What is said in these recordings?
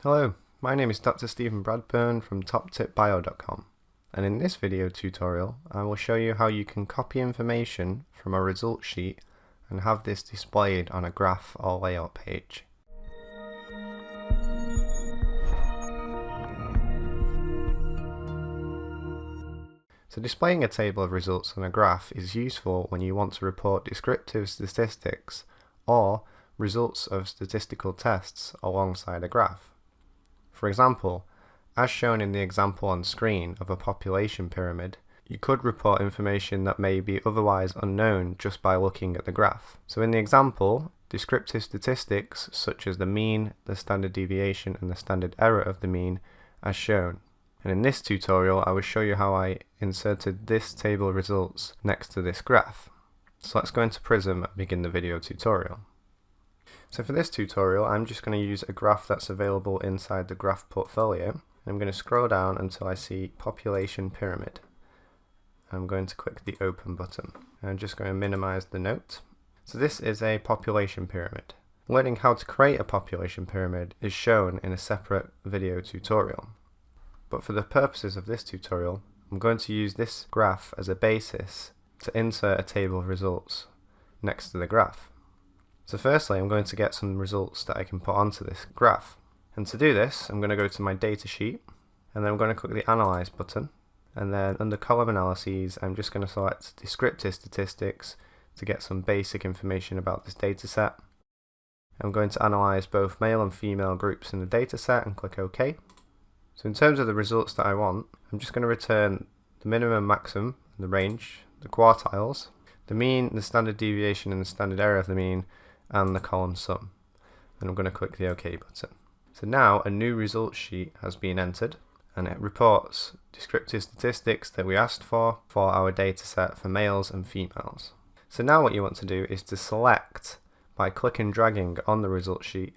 Hello, my name is Dr. Stephen Bradburn from toptipbio.com, and in this video tutorial I will show you how you can copy information from a result sheet and have this displayed on a graph or layout page. So displaying a table of results on a graph is useful when you want to report descriptive statistics or results of statistical tests alongside a graph. For example, as shown in the example on screen of a population pyramid, you could report information that may be otherwise unknown just by looking at the graph. So in the example, descriptive statistics such as the mean, the standard deviation and the standard error of the mean as shown. And in this tutorial I will show you how I inserted this table of results next to this graph. So let's go into Prism and begin the video tutorial. So for this tutorial I'm just going to use a graph that's available inside the graph portfolio. I'm going to scroll down until I see population pyramid. I'm going to click the open button. I'm just going to minimize the note. So this is a population pyramid. Learning how to create a population pyramid is shown in a separate video tutorial. But for the purposes of this tutorial, I'm going to use this graph as a basis to insert a table of results next to the graph. So firstly, I'm going to get some results that I can put onto this graph. And to do this, I'm going to go to my data sheet, and then I'm going to click the Analyze button. And then under column analyses, I'm just going to select descriptive statistics to get some basic information about this data set. I'm going to analyze both male and female groups in the data set and click OK. So in terms of the results that I want, I'm just going to return the minimum, maximum, the range, the quartiles, the mean, the standard deviation and the standard error of the mean, and the column sum. And I'm going to click the OK button. So now a new result sheet has been entered, and it reports descriptive statistics that we asked for our data set for males and females. So now what you want to do is to select by click and dragging on the result sheet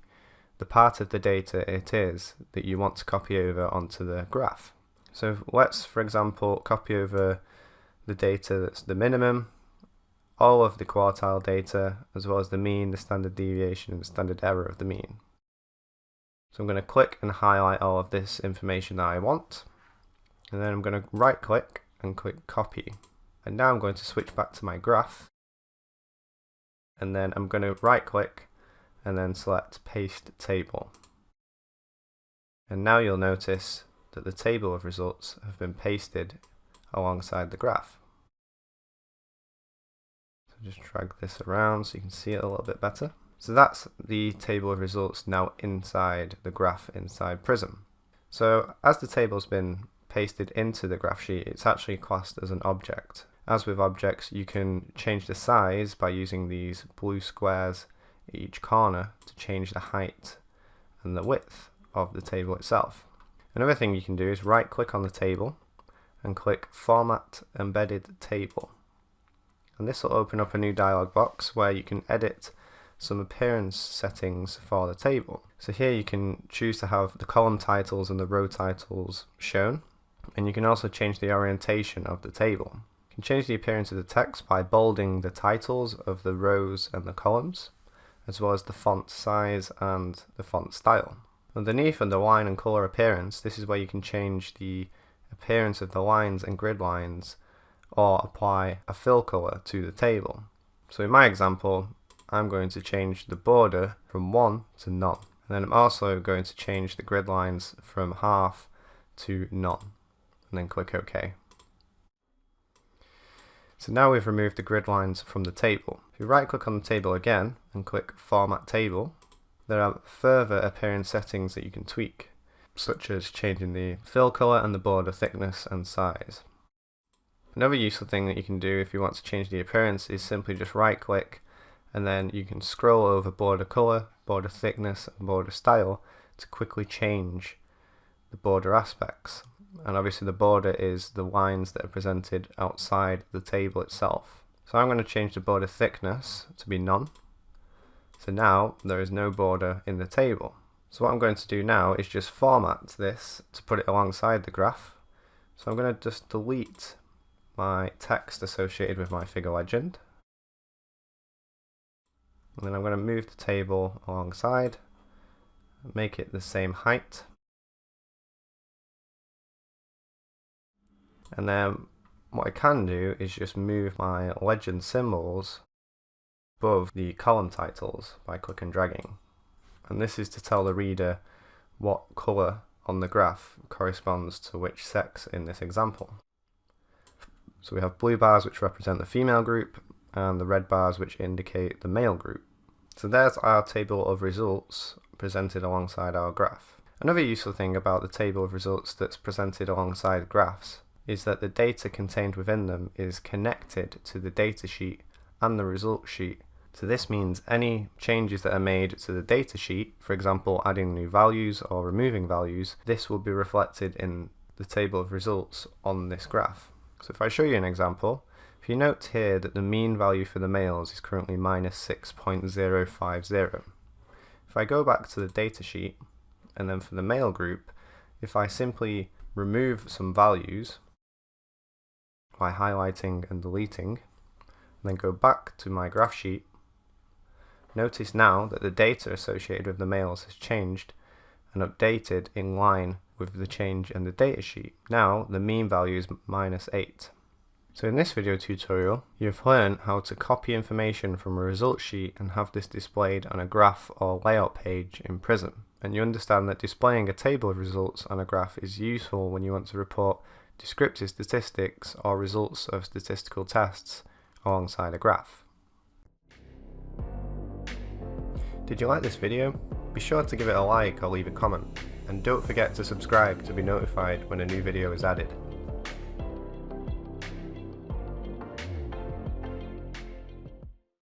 the part of the data it is that you want to copy over onto the graph. So let's, for example, copy over the data that's the minimum, all of the quartile data, as well as the mean, the standard deviation and the standard error of the mean. So I'm going to click and highlight all of this information that I want, and then I'm going to right click and click copy. And now I'm going to switch back to my graph, and then I'm going to right click and then select paste table. And now you'll notice that the table of results have been pasted alongside the graph. So just drag this around so you can see it a little bit better. So that's the table of results now inside the graph inside Prism. So as the table's been pasted into the graph sheet, it's actually classed as an object. As with objects, you can change the size by using these blue squares at each corner to change the height and the width of the table itself. Another thing you can do is right click on the table and click Format Embedded Table. And this will open up a new dialog box where you can edit some appearance settings for the table. So here you can choose to have the column titles and the row titles shown, and you can also change the orientation of the table. You can change the appearance of the text by bolding the titles of the rows and the columns, as well as the font size and the font style. Underneath, under line and color appearance, this is where you can change the appearance of the lines and grid lines or apply a fill color to the table. So in my example, I'm going to change the border from 1 to none. And then I'm also going to change the grid lines from half to none. And then click OK. So now we've removed the grid lines from the table. If you right click on the table again and click Format Table, there are further appearance settings that you can tweak, such as changing the fill color and the border thickness and size. Another useful thing that you can do if you want to change the appearance is simply just right click, and then you can scroll over border color, border thickness and border style to quickly change the border aspects. And obviously the border is the lines that are presented outside the table itself. So I'm going to change the border thickness to be none. So now there is no border in the table. So what I'm going to do now is just format this to put it alongside the graph. So I'm going to just delete my text associated with my figure legend. And then I'm going to move the table alongside make it the same height. And then what I can do is just move my legend symbols above the column titles by click and dragging. And this is to tell the reader what colour on the graph corresponds to which sex in this example. So we have blue bars which represent the female group and the red bars which indicate the male group. So there's our table of results presented alongside our graph. Another useful thing about the table of results that's presented alongside graphs is that the data contained within them is connected to the datasheet and the result sheet. So this means any changes that are made to the datasheet, for example adding new values or removing values, this will be reflected in the table of results on this graph. So if I show you an example, if you note here that the mean value for the males is currently minus 6.050. If I go back to the datasheet, and then for the male group, if I simply remove some values by highlighting and deleting, and then go back to my graph sheet, notice now that the data associated with the males has changed and updated in line with the change in the datasheet. Now the mean value is minus 8. So in this video tutorial, you've learned how to copy information from a result sheet and have this displayed on a graph or layout page in Prism. And you understand that displaying a table of results on a graph is useful when you want to report descriptive statistics or results of statistical tests alongside a graph. Did you like this video? Be sure to give it a like or leave a comment. And don't forget to subscribe to be notified when a new video is added.